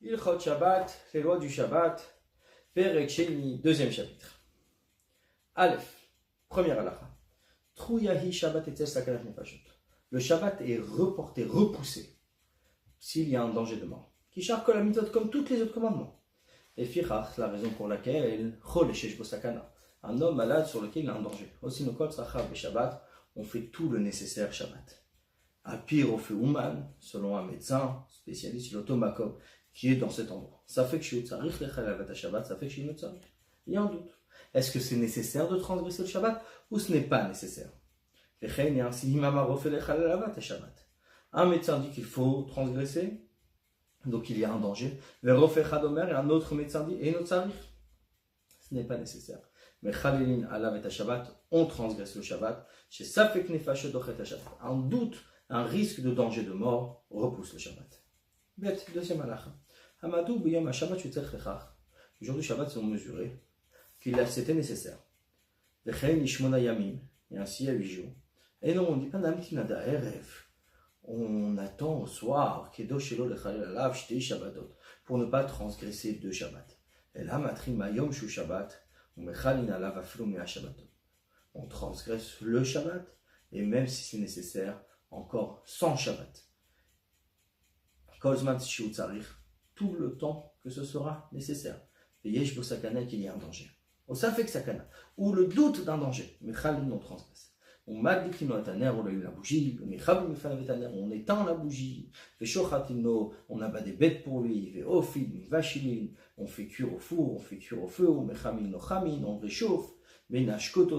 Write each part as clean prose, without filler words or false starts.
Ilchot Shabbat, les lois du Shabbat, Perek Sheni, deuxième chapitre. Aleph, première halakha. Trouyahi Shabbat etzel sakanat nefashot. Le Shabbat est reporté, repoussé, s'il y a un danger de mort. Kishar kol hamitzvot, comme tous les autres commandements. Et fichach, la raison pour laquelle, chol eshesh bo sakana, un homme malade sur lequel il a un danger. Aussi no kol tzrachav be Shabbat, on fait tout le nécessaire Shabbat. À pire, on fait Ouman, selon un médecin spécialiste, l'automakom, qui est dans cet endroit. Ça fait que je suis tzarich lechalavat Shabbat, ça fait que je suis tzarich. Il y a un doute. Est-ce que c'est nécessaire de transgresser le Shabbat ou ce n'est pas nécessaire? Un médecin dit qu'il faut transgresser, donc il y a un danger. Et un autre médecin dit et ce n'est pas nécessaire. Mais Khalilin alav et Shabbat, on transgresse le Shabbat. Chez Safek Nefashot dochet Shabbat. Un doute, un risque de danger de mort repousse le Shabbat. Bête, deuxième halakha. Hamadou b'yom Shabbat shutzech lechach. Le jour du Shabbat, ils ont mesuré qu'il c'était nécessaire. V'chein ishmona yamim, et ainsi à 8 jours. Et non, on dit pas d'amtina d'erev. On attend au soir kedosh elo lechalel alav shtei Shabbatot pour ne pas transgresser 2 Shabbats. Et là, matrim mayom shu Shabbat ou mechalin alav aflo mea Shabbatot. On transgresse le Shabbat et même si c'est nécessaire, encore 100 Shabbat. Kolzman shu tzarich, tout le temps que ce sera nécessaire. Et yesh bo sakana qu'il y a un danger. Au safek sakana, ou le doute d'un danger, mais chalin on transgresse. On madlikino etaner, on allume la bougie, on éteint la bougie, on abat des bêtes pour lui, on fait cuire au four, on fait cuire au feu, on réchauffe,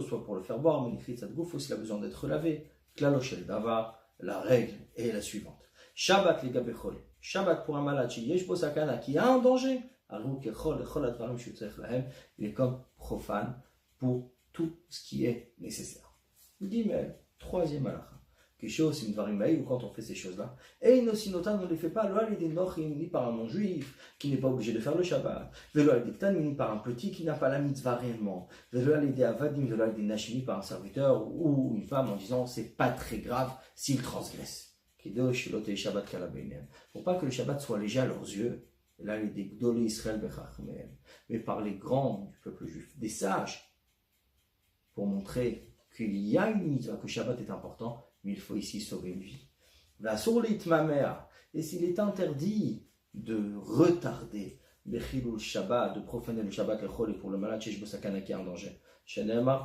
soit pour le faire boire, s'il a besoin d'être lavé, la règle est la suivante. Shabbat les gabechol, Shabbat pour un malade, qui a un danger, il est comme profane pour tout ce qui est nécessaire. Gimel, troisième halakha. Ou quand on fait ces choses-là, et inosinotan, on ne les fait pas, ni par un non-juif qui n'est pas obligé de faire le Shabbat, ni par un petit qui n'a pas la mitzvah réellement, ni par un serviteur ou une femme en disant c'est pas très grave s'il transgresse. Pour pas que le Shabbat soit léger à leurs yeux, là il est gdolé Israël mais par les grands du peuple juif, des sages, pour montrer qu'il y a une mitzvah, que Shabbat est important, mais il faut ici sauver une vie. Et s'il est interdit de retarder le Shabbat, de profaner le Shabbat, et pour le malade, chez Sakana qui est en danger.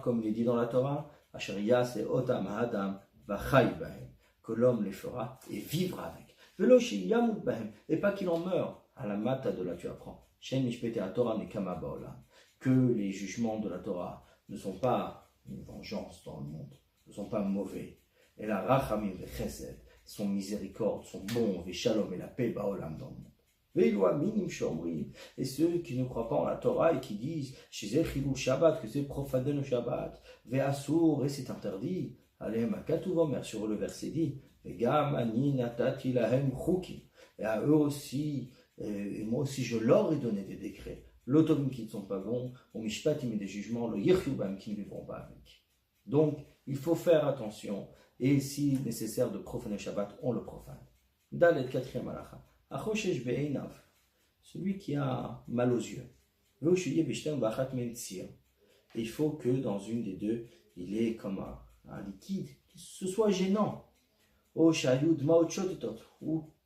Comme il est dit dans la Torah, Asheriyas et Otam Adam Vachai Bahem, que l'homme les fera et vivra avec. Et pas qu'il en meure. À la mata de la tu apprends. Que les jugements de la Torah ne sont pas une vengeance dans le monde, ne sont pas mauvais. Et la rachamim et chesed, son miséricorde, son bon, et shalom et la paix baolam dans le monde. Et ceux qui ne croient pas en la Torah et qui disent chez Shabbat, que c'est profaner le Shabbat, ve'asur, et c'est interdit. Allez, makatuvomer, sur le verset dit, vegam ani natati lahem chuki. Et à eux aussi, et moi aussi je leur ai donné des décrets. L'automne qui ne sont pas bons, au mishpatim et des jugements, le yirchubam qui ne vivront pas avec. Donc, il faut faire attention, et si nécessaire de profaner le Shabbat, on le profane. Dalet, quatrième halakha. Achoshesh be'einav, celui qui a mal aux yeux. Et il faut que dans une des deux, il ait comme un liquide, que ce soit gênant. Ou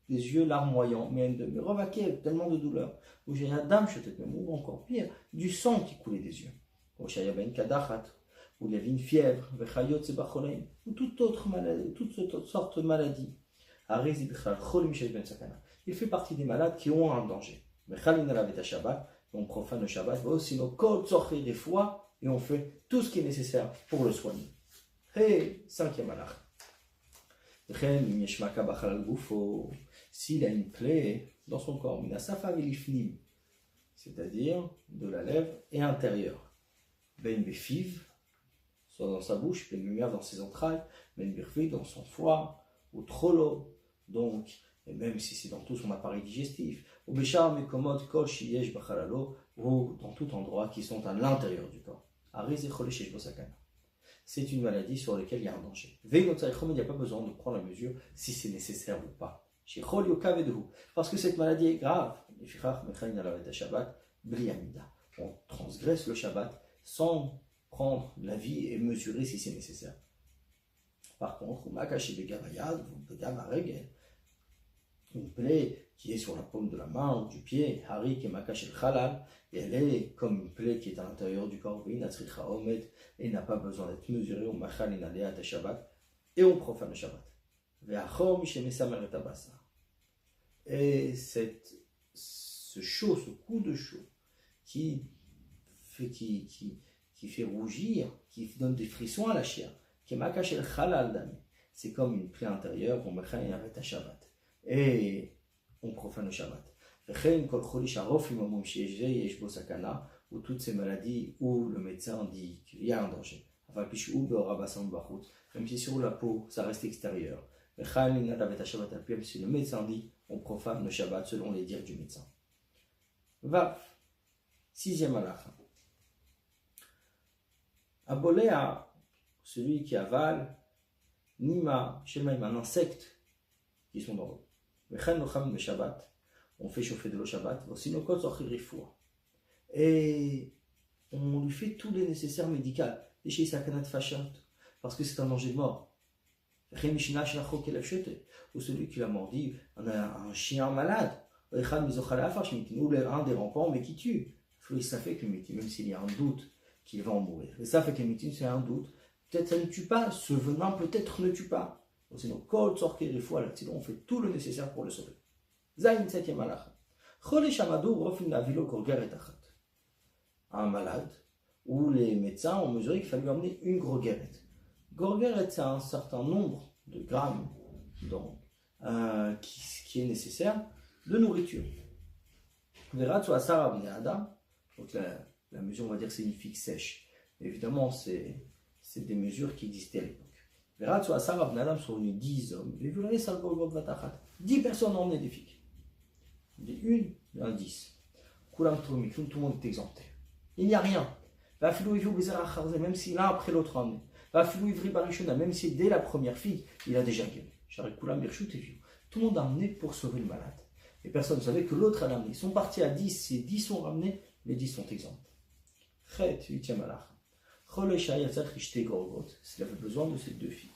des yeux larmoyants, mais revaquer tellement de douleur, ou j'ai la dame même, ou encore pire, du sang qui coulait des yeux, ou il y avait une fièvre, ou toute autre maladie, toute sorte de maladie. Il fait partie des malades qui ont un danger. On profane le Shabbat, des fois, et on fait tout ce qui est nécessaire pour le soigner. Et cinquième halakha. S'il a une plaie dans son corps, c'est-à-dire de la lèvre et intérieure, ben befiv, soit dans sa bouche, ben bemia dans ses entrailles, ben birfi dans son foie, ou trollo, donc, et même si c'est dans tout son appareil digestif, ou bechar mekomot kol shiyesh bachalalo, ou dans tout endroit qui sont à l'intérieur du corps. C'est une maladie sur laquelle il y a un danger. Il n'y a pas besoin de prendre la mesure si c'est nécessaire ou pas. Parce que cette maladie est grave. On transgresse le Shabbat sans prendre la vie et mesurer si c'est nécessaire. Par contre, une plaie qui est sur la paume de la main ou du pied, Harik et Makash el Khalal, et elle est comme une plaie qui est à l'intérieur du corps, et n'a pas besoin d'être mesurée au Machal et Shabbat, et on profane le Shabbat. Et ce chaud, ce coup de chaud, qui fait rougir, qui donne des frissons à la chair, qui est Makash el Khalal dami, c'est comme une plaie intérieure, on Machal et Shabbat. Et on profane le Shabbat. Ou toutes ces maladies où le médecin dit qu'il y a un danger. Même si sur la peau, ça reste extérieur. Si le médecin dit, on profane le Shabbat selon les dires du médecin. Va, sixième halakha. Aboléa, celui qui avale, Nima, Shemaim, un insecte qui sont dans l'eau. On fait chauffer de l'eau Shabbat, et on lui fait tous les nécessaires médicaux, parce que c'est un danger de mort. Ou celui qui l'a mordi, on a un chien malade, ou un des rampants, mais qui tue. Ça fait que même s'il y a un doute qu'il va en mourir. Et ça fait que c'est un doute. Peut-être ça ne tue pas, ce venin peut-être ne tue pas. Sinon, on fait tout le nécessaire pour le sauver. Zayin 7e halakha. Un malade, où les médecins ont mesuré qu'il fallait lui emmener une gorgeret. Gorgeret, c'est un certain nombre de grammes donc, qui est nécessaire de nourriture. Donc la mesure, on va dire que c'est une figue sèche. Évidemment, c'est des mesures qui existaient à l'époque. Sont venus 10 hommes. 10 personnes ont emmené des figues. Une, un 10. Tout le monde est exempté. Il n'y a rien. Même si l'un après l'autre a emmené. Même si dès la première figue, il a déjà guéri. Tout le monde a emmené pour sauver le malade. Et personne ne savait que l'autre a amené. Ils sont partis à 10. Si 10 sont ramenés, les 10 sont exemptés. 8e halakha. S'il avait besoin de ces deux figues.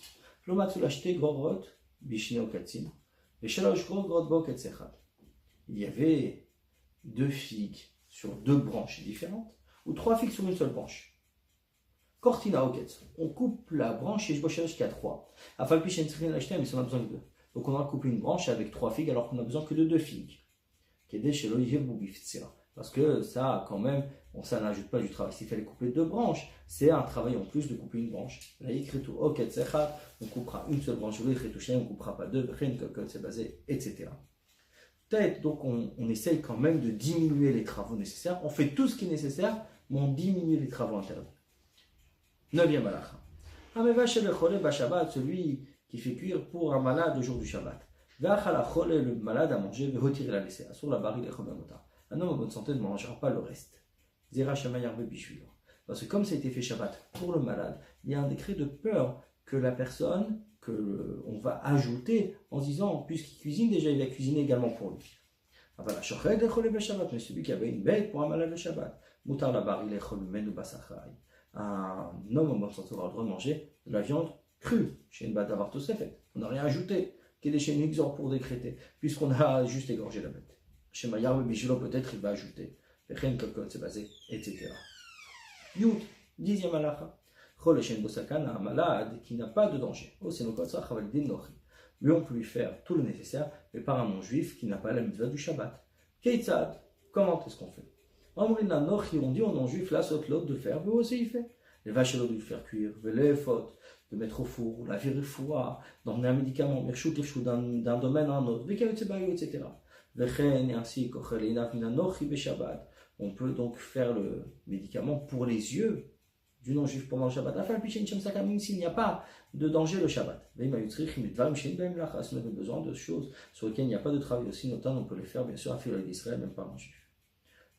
Il y avait deux figues sur deux branches différentes, ou trois figues sur une seule branche. Cortina oketz. On coupe la branche et je vois qu'il y a trois. Mais on a besoin de deux. Donc on a coupé une branche avec trois figues alors qu'on a besoin que de deux figues. Parce que ça, quand même, ça n'ajoute pas du travail. S'il fallait couper deux branches, c'est un travail en plus de couper une branche. On coupera une seule branche, on ne coupera pas deux, c'est basé, etc. Peut-être, donc on essaye quand même de diminuer les travaux nécessaires. On fait tout ce qui est nécessaire, mais on diminue les travaux interdits. 9e halakha. Celui qui fait cuire pour un malade le jour du Shabbat. Le malade a mangé, veut retirer la laissée. Sur la barre, il est un homme en bonne santé ne mangera pas le reste. Parce que comme ça a été fait Shabbat pour le malade, il y a un décret de peur que la personne, on va ajouter en disant, puisqu'il cuisine déjà, il va cuisiner également pour lui. Mais celui qui avait une bête pour un malade le Shabbat, un homme en bonne santé aura le droit de manger de la viande crue, chez une bête d'avoir tout ça fait. On n'a rien ajouté, qui est déchet une exor pour décréter, puisqu'on a juste égorgé la bête. Chez Mayar, peut-être il va ajouter. C'est basé, etc. Yud, 10e halakha. Un malade qui n'a pas de danger. Lui, on peut lui faire tout le nécessaire, mais par un non-juif qui n'a pas la mitzvah du Shabbat. Keitzad, comment est-ce qu'on fait? On dit au non-juif, là, saute l'autre de faire, mais aussi il fait. Les vaches de lui faire cuire, les fautes, de mettre au four, la foie, d'emmener un médicament, d'un domaine à un autre, etc. Et ainsi, on peut donc faire le médicament pour les yeux du non-juif pendant le Shabbat. Même s'il n'y a pas de danger le Shabbat. Si on a besoin de choses sur lesquelles il n'y a pas de travail aussi, notamment on peut les faire bien sûr à Philo d'Israël, même pas un juif.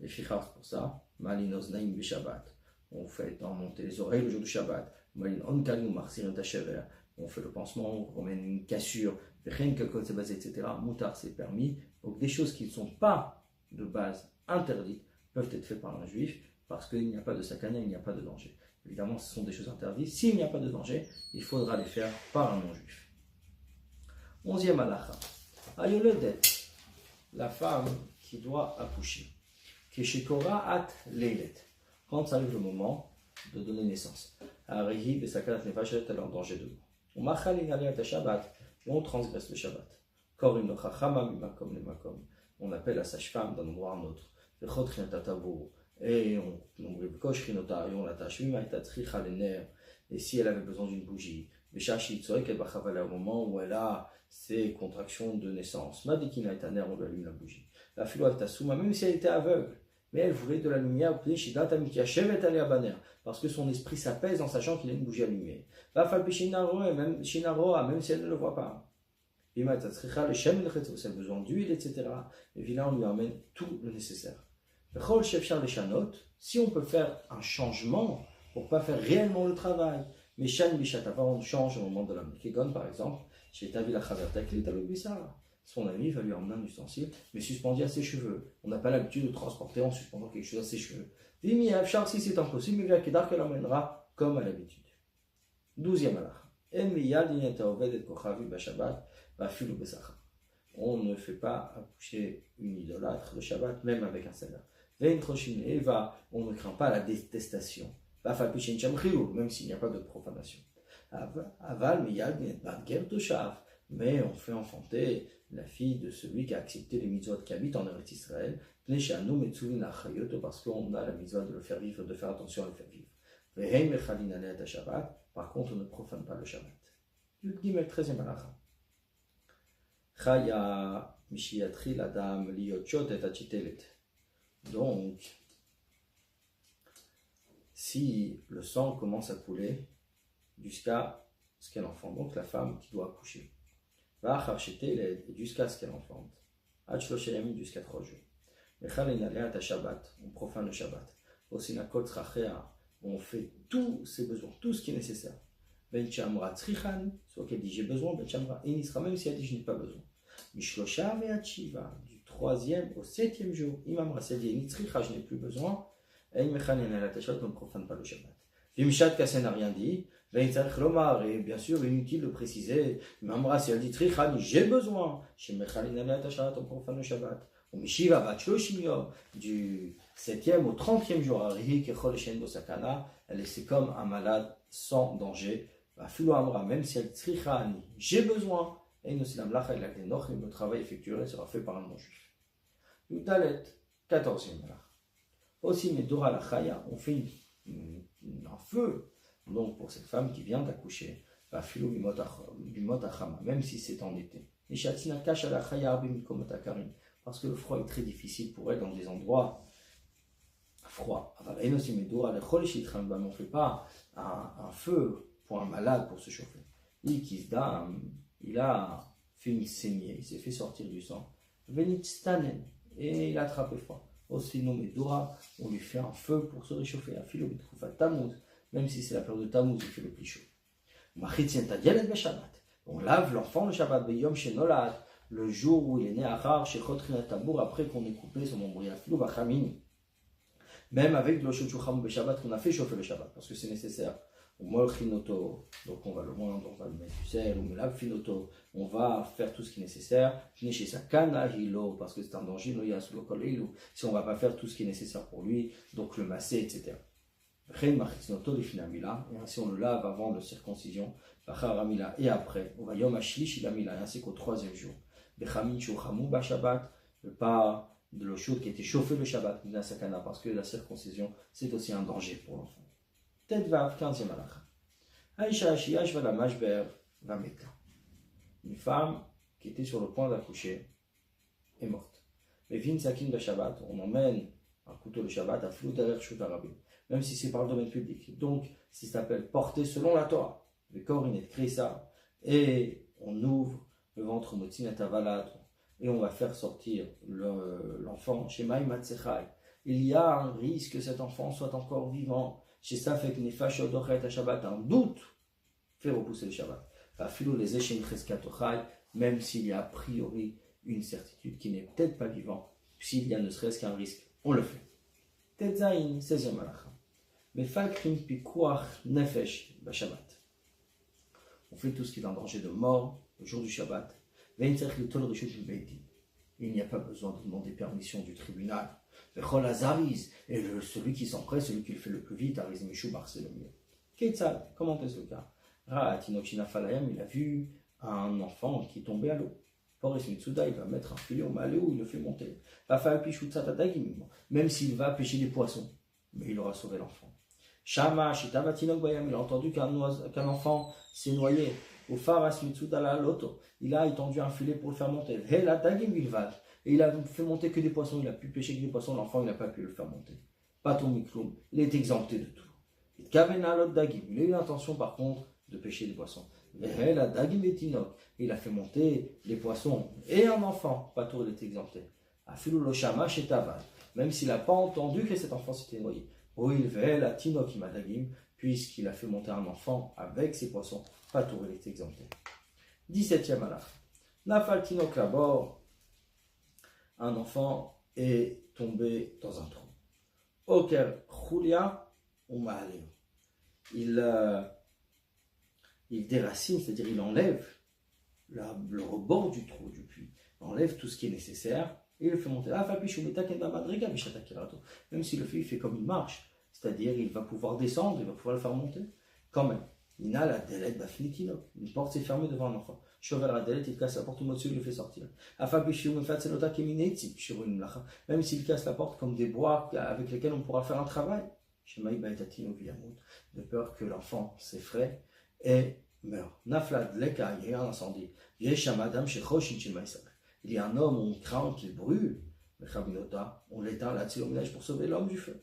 Les fichars pour ça, Malinos Naim Shabbat. On fait monter les oreilles le jour du Shabbat. on fait le pansement, on met une cassure, etc. Moutar, c'est permis. Donc des choses qui ne sont pas de base interdites peuvent être faites par un juif parce qu'il n'y a pas de sakana, il n'y a pas de danger. Évidemment, ce sont des choses interdites. S'il n'y a pas de danger, il faudra les faire par un non-juif. 11e halakha. Ayoledet, la femme qui doit accoucher. Keshekora at leilet. Quand arrive le moment de donner naissance. Arihi besakanat nefashet, elle est en danger de mort. Umachal inalet Shabbat, on transgresse le Shabbat. Korim no chachama mimakom lemakom. On appelle la sage-femme d'un endroit à un autre. Vechot chinatatabou. Et on l'attache. Et si elle avait besoin d'une bougie, au moment où elle a ses contractions de naissance, on lui allume la bougie. La filoaltasuma, même si elle était aveugle, mais elle voulait de la lumière, parce que son esprit s'apaise en sachant qu'il a une bougie allumée. Même si elle ne le voit pas. Si elle a besoin d'huile, etc. Et là, on lui amène tout le nécessaire. Si on peut faire un changement pour ne pas faire réellement le travail, mais on change au moment de la Kegon, par exemple, son ami va lui emmener un ustensile, mais suspendu à ses cheveux. On n'a pas l'habitude de transporter en suspendant quelque chose à ses cheveux. Si c'est impossible, mais Kedar qu'elle emmènera comme à l'habitude. 12e on ne fait pas accoucher une idolâtre le Shabbat, même avec un salaire. On ne craint pas la détestation, même s'il n'y a pas de profanation. Mais on fait enfanter la fille de celui qui a accepté les mitzvot qui habitent en Eretz Israël, parce qu'on a la mitzvah de le faire vivre, de faire attention à le faire vivre. Par contre, on ne profane pas le Shabbat. 13e halakha. Chaya mishiyatril adam liyotchot et achitelet. Donc, si le sang commence à couler jusqu'à ce qu'elle enfante, donc la femme qui doit accoucher, jusqu'à ce qu'elle enfante, jusqu'à 3 jours. On profane le Shabbat. On fait tous ses besoins, tout ce qui est nécessaire. Soit qu'elle dit j'ai besoin, même si elle dit je n'ai pas besoin. Du 3e au 7e jour, Imam Rassel dit je n'ai plus besoin, on ne profane pas le Shabbat. Vimshat Kassen n'a rien dit, et bien sûr inutile de préciser, Imam Rassel dit j'ai besoin, on profane le Shabbat. Du 7e au 30e jour, c'est comme un malade sans danger. Même si elle dit j'ai besoin, le travail effectué sera fait par un non-juif. 14e. Aussi, Medora la Chaya, on fait un feu donc pour cette femme qui vient d'accoucher, même si c'est en été. Parce que le froid est très difficile pour elle dans des endroits froids. On ne fait pas un feu pour un malade pour se chauffer. Il a fait une saignée, il s'est fait sortir du sang. Et il a attrapé froid. Aussi, on lui fait un feu pour se réchauffer. Même si c'est la période de Tammuz, il fait le plus chaud. On lave l'enfant le Shabbat, le jour où il est né après qu'on ait coupé son embryon. Même avec le Shabbat, qu'on a fait chauffer le Shabbat, parce que c'est nécessaire. Donc on va le moindre, on va le mettre du sel, on va faire tout ce qui est nécessaire. Parce que c'est un danger, si on ne va pas faire tout ce qui est nécessaire pour lui, donc le masser, etc. Et ainsi on le lave avant la circoncision, et après, on va yom ainsi qu'au 3e jour. Pas de l'eau chaude qui a été chauffée le Shabbat, parce que la circoncision, c'est aussi un danger pour l'enfant. Tête Vav, 15e halakha. Aïcha Ashiyash va la Mashber va Meka. Une femme qui était sur le point d'accoucher est morte. Mais Vin Sakin de Shabbat, on emmène un couteau de Shabbat à flou derrière Shoutarabim, même si c'est par le domaine public. Donc, ça s'appelle porter selon la Torah. Le corps il crée ça. Et on ouvre le ventre Motzinat Avalat et on va faire sortir l'enfant chez Maï Matsechai. Il y a un risque que cet enfant soit encore vivant. Chez ça fait que Nefashot Dochet à Shabbat, un doute fait repousser le Shabbat. même s'il y a a priori une certitude qui n'est peut-être pas vivant, s'il y a ne serait-ce qu'un risque, on le fait. Tetzaïn, 16e halakha. Mais falkrim pikuach nefesh Shabbat. On fait tout ce qui est en danger de mort le jour du Shabbat. Il n'y a pas besoin de demander permission du tribunal. Et celui qui s'empresse, celui qui le fait le plus vite, c'est le mieux. Ketzal, comment est-ce le cas? Il a vu un enfant qui tombait à l'eau. Boris Mitsuda, il va mettre un filet au maléo, il le fait monter. Même s'il va pêcher des poissons, mais il aura sauvé l'enfant. Shama, Shitavatinok Bayam, il a entendu qu'un enfant s'est noyé. Au Faras Mitsuda la loto, il a étendu un filet pour le faire monter. Hela Dagim Bilvad, et il a fait monter que des poissons, il a pu pêcher que des poissons, l'enfant il n'a pas pu le faire monter. Pas ton micro, il est exempté de tout. Il a eu l'intention par contre de pêcher des poissons. Hela Dagim Betinok, il a fait monter les poissons et un enfant, pas tout, il est exempté. Afilu lo Shama Shetavad, même s'il n'a pas entendu que cet enfant s'était noyé. Puisqu'il a fait monter un enfant avec ses poissons, pas tout, il est exempté. 17e halakha. Nafal tinok labor, un enfant est tombé dans un trou. Oker chulia ou maaleo. Il déracine, c'est-à-dire il enlève le rebord du trou, du puits, il enlève tout ce qui est nécessaire. Et il le fait monter. Même si le fait, il fait comme une marche, c'est-à-dire il va pouvoir descendre, il va pouvoir le faire monter. Quand même, il a la délette d'Afnitino. Une porte s'est fermée devant un enfant. Cheval la délette, il casse la porte au-dessus, il le fait sortir. Même s'il casse la porte comme des bois avec lesquels on pourra faire un travail. De peur que l'enfant s'effraie et meurt. Naflad leka, il y a un incendie. Il y a un homme, on craint qu'il brûle, on l'éteint là-dessus au ménage pour sauver l'homme du feu.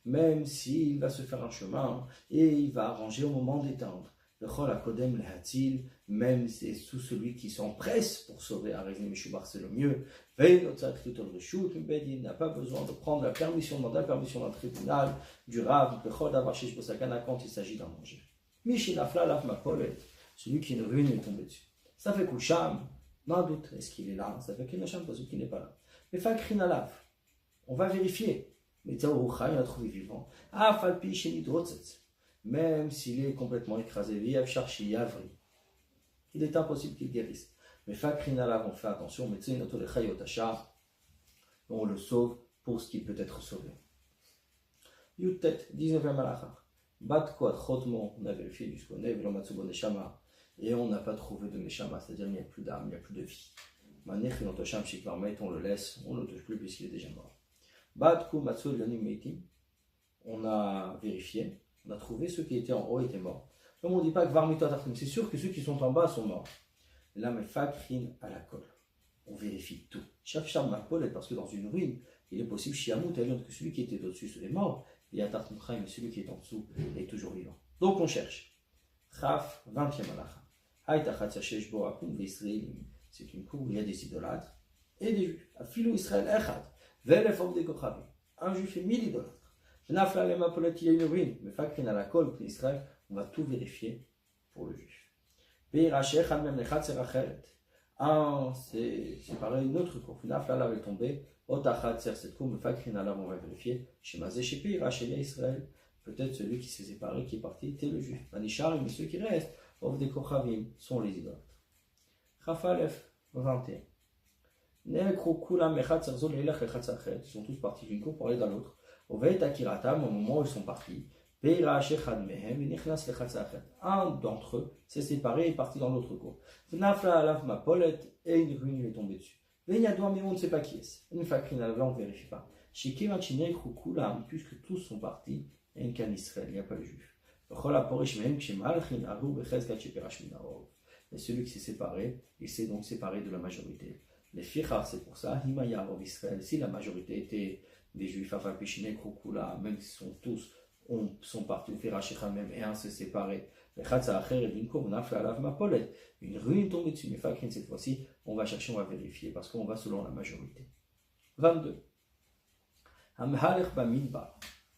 Même s'il va se faire un chemin et il va arranger au moment d'éteindre. Même c'est sous celui qui s'empresse pour sauver c'est le mieux. Il n'a pas besoin de prendre la permission, demander la permission d'un tribunal, du Rav, quand il s'agit d'un danger. Celui qui ne ruine est tombé dessus. Ça fait Koucham, non doute, est-ce qu'il est là? Ça fait Kinacham, parce qu'il n'est pas là. Mais Fakrin Alav, on va vérifier. Mais Taouroucha, il a trouvé vivant. Ah, Falpi, Shenidrotzetz, même s'il est complètement écrasé, Viav Charchi, Yavri, il est impossible qu'il guérisse. Mais Fakrin Alav, on fait attention, on le sauve pour ce qui peut être sauvé. Yutet, 19e halakha. Bat Koat Chotmo, on a vérifié jusqu'au Nev, Lomatsubo Neshama. Et on n'a pas trouvé de Neshama, c'est-à-dire il n'y a plus d'âme, il n'y a plus de vie. Manech Notosham Shikvarmet, on le laisse, on ne le touche plus puisqu'il est déjà mort. Badku Matsu Yanim Meitim, on a vérifié, on a trouvé ceux qui étaient en haut étaient morts. Comme on ne dit pas que Varmito Atartim, c'est sûr que ceux qui sont en bas sont morts. Là, mais Fakrin à la colle, on vérifie tout. Shafsham Mapol, parce que dans une ruine, il est possible Shiamut, que celui qui était au-dessus est mort, et Atartim mais celui qui est en dessous est toujours vivant. Donc on cherche. Chaf, 20e halakha. C'est une cour où il y a des idolâtres et des juifs. Afilou Israël Echad, Velefom de Kochavim. Un juif et 1000 idolâtres. Il y a une ruine, mais Fakrin à la colle pour Israël, on va tout vérifier pour le juif. Un, c'est pareil, une autre cour. Nafla est tombée. Otachat ser cette cour, mais Fakrin à la, on va vérifier. Shemazé Shepi, Rachelia Israël. Peut-être celui qui s'est séparé, qui est parti, était le juif. Manishar, mais ceux qui restent, Of des Kochavim, sont les idolâtres. Chafalef, 21. Ils sont tous partis d'une cour pour aller dans l'autre. Au moment où ils sont partis, un d'entre eux s'est séparé et est parti dans l'autre cour. Et une ruine lui est tombée dessus. Mais on ne sait pas qui est-ce. Une fois qu'il on ne vérifie pas. Puisque tous sont partis, il n'y a qu'un Israël, il n'y a pas de juif. Et celui qui s'est séparé, il s'est donc séparé de la majorité. Les fichar, c'est pour ça, Israël, si la majorité était des juifs, même s'ils sont partis, même et un s'est séparé. Une ruine tombée dessus, mais cette fois-ci, on va chercher, on va vérifier, parce qu'on va selon la majorité. 22.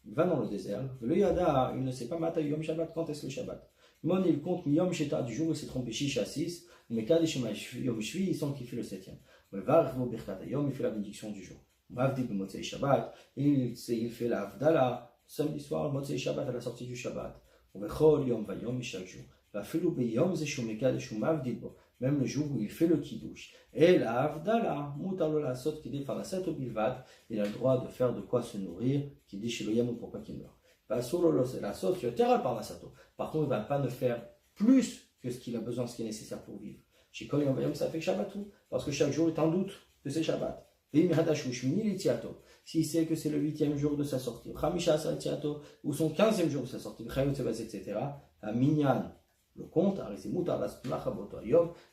il va dans le désert, le Yada, il ne sait pas Mata Yom Shabbat, quand est-ce le Shabbat. Mon, il compte Yom Sheta, du jour où il s'est trompé, Shisha 6, mais Kadeshima Yom Shvi, il semble qu'il fait le 7e. Mais Varvo Birkat Yom, il fait la bénédiction du jour. Mavdi Motzei Shabbat, il fait la Avdala, samedi soir, Motzei Shabbat à la sortie du Shabbat. Vechol Yom Vayom, chaque jour. Vafilu Beyom Zeshumeka Deshumavdi Bo, même le jour où il fait le Kiddush. Et la Avdala, Mutalo la Sot, qui défend la Sato Bilvat, il a le droit de faire de quoi se nourrir, qui dit chez le Yamou pour pas qu'il meure. La Sot, qui est par la Sato. Par contre, il ne va pas ne faire plus que ce qu'il a besoin, ce qui est nécessaire pour vivre. Chez Kol Yom Vayom, ça fait Shabbatou, parce que chaque jour est en doute que c'est Shabbat. S'il sait que c'est le 8e jour de sa sortie, ou son 15e jour de sa sortie, etc., à Minyan, le compte,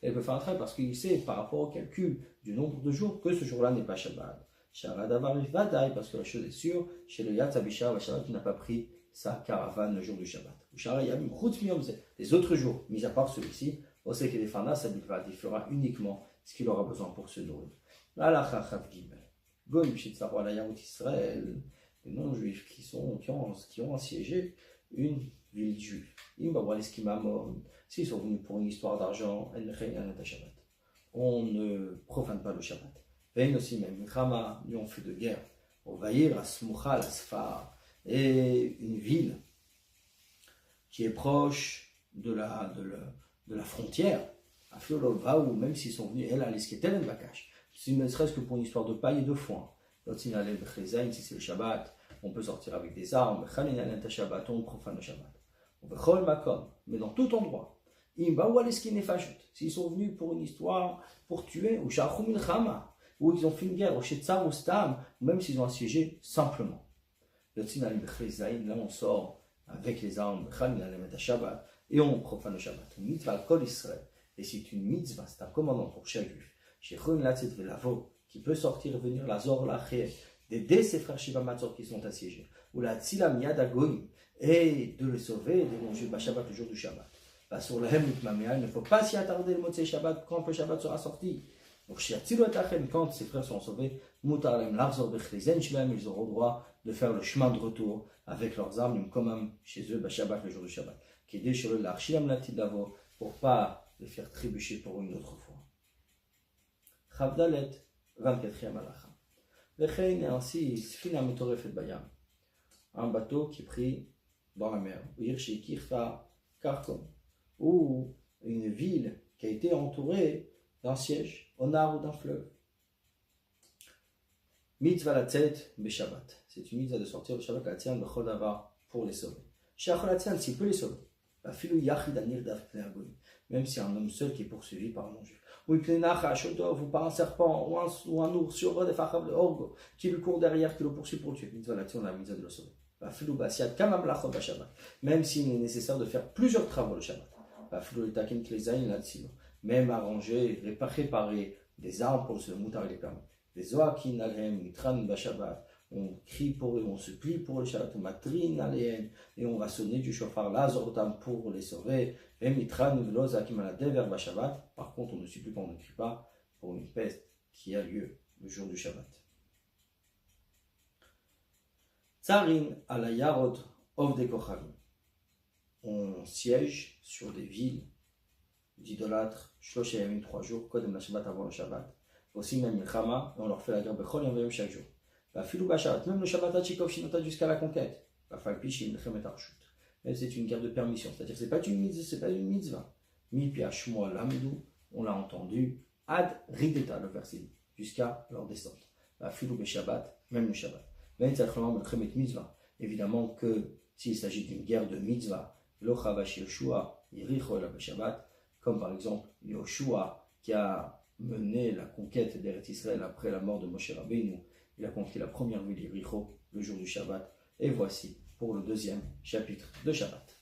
elle peut faire un trait parce qu'il sait par rapport au calcul du nombre de jours que ce jour-là n'est pas Shabbat. Parce que la chose est sûre, chez le Yatz Abishar, qui n'a pas pris sa caravane le jour du Shabbat. Les autres jours, mis à part celui-ci, on sait que les Fanas, il fera uniquement ce qu'il aura besoin pour se nourrir. Israël, les non-juifs qui ont assiégé une ville juive. S'ils sont venus pour une histoire d'argent, on ne profane pas le Shabbat. Nous on fait de guerre. On va ir à Smucha, la Sfar, et une ville qui est proche de la frontière, à Florova, ou même s'ils sont venus, elle a l'esquetel en bakash. Si ne serait-ce que pour une histoire de paille et de foin. Si c'est le Shabbat, on peut sortir avec des armes, on profane le Shabbat. Mais dans tout endroit, s'ils sont venus pour une histoire, pour tuer, ou ils ont fait une guerre, ou même s'ils ont assiégé simplement. Là on sort avec les armes, et on profane le Shabbat. Et c'est une mitzvah, c'est un commandement pour chaque juif. Qui peut sortir et venir la Zor Laché, d'aider ses frères Shiva Matzor qui sont assiégés, ou la Tzila Miyad Agoyim, et de les sauver et de manger Shabbat le jour du Shabbat. Sur le Hemut il ne faut pas s'y attarder le Motzei Shabbat quand le Shabbat sera sorti. Donc, quand ses frères sont sauvés, Mutarlem Larzor Bechrizen Shlam, ils auront le droit de faire le chemin de retour avec leurs armes, comme chez eux, Shabbat le jour du Shabbat. Qui est sur le Larchiam Latid Lavo, pour pas les faire trébucher pour une autre fois. Chavdalet, 24e halacha. Lechein est ainsi, Sfina Metorefet Bayam, un bateau qui est pris dans la mer, ou une ville qui a été entourée d'un siège, au nord ou d'un fleuve. Mitzvah la tzet Shabbat. C'est une mitzvah de sortir le Shabbat la tzet bechol davar pour les sauver. Shachol la tzet, s'il peut les sauver. Même si un homme seul qui est poursuivi par un non-juif. Ou par un serpent, ou un ours, qui lui court derrière, qui le poursuit pour le tuer. Mitzvah la tzet, on a la mitzvah de le sauver. Même s'il est nécessaire de faire plusieurs travaux le Shabbat. Même arranger, préparer des armes pour se moutar les permis. Les zoakin alhem, mitran bashabat, on crie pour eux, on se plie pour le Shabbat, on matrin alhem, et on va sonner du shofar lazortam pour les sauver. Et mitran vlozakim aladever bashabat. Par contre, on ne supplie pas, on ne crie pas pour une peste qui a lieu le jour du Shabbat. Tsarin ala yarod of de kochavim. On siège sur des villes d'idolâtres, 3 jours, Kodem la Shabbat avant le Shabbat. Aussi même Milchama, et on leur fait la guerre Bechol Yom Vayom chaque jour. Filou Bashabat, même le Shabbat Hachikov Shinota jusqu'à la conquête. Falpish Milchem et Arshut. Mais c'est une guerre de permission, c'est-à-dire que c'est pas une mitzvah. Mi Piashmoa Lamidou, on l'a entendu, Ad Rideta, le verset, jusqu'à leur descente. Filou Beshabbat, même le Shabbat. Évidemment que s'il s'agit d'une guerre de mitzvah, comme par exemple Yoshua qui a mené la conquête d'Eretz Israël après la mort de Moshe Rabbeinu, il a conquis la première ville d'Yericho le jour du Shabbat. Et voici pour le 2e chapitre de Shabbat.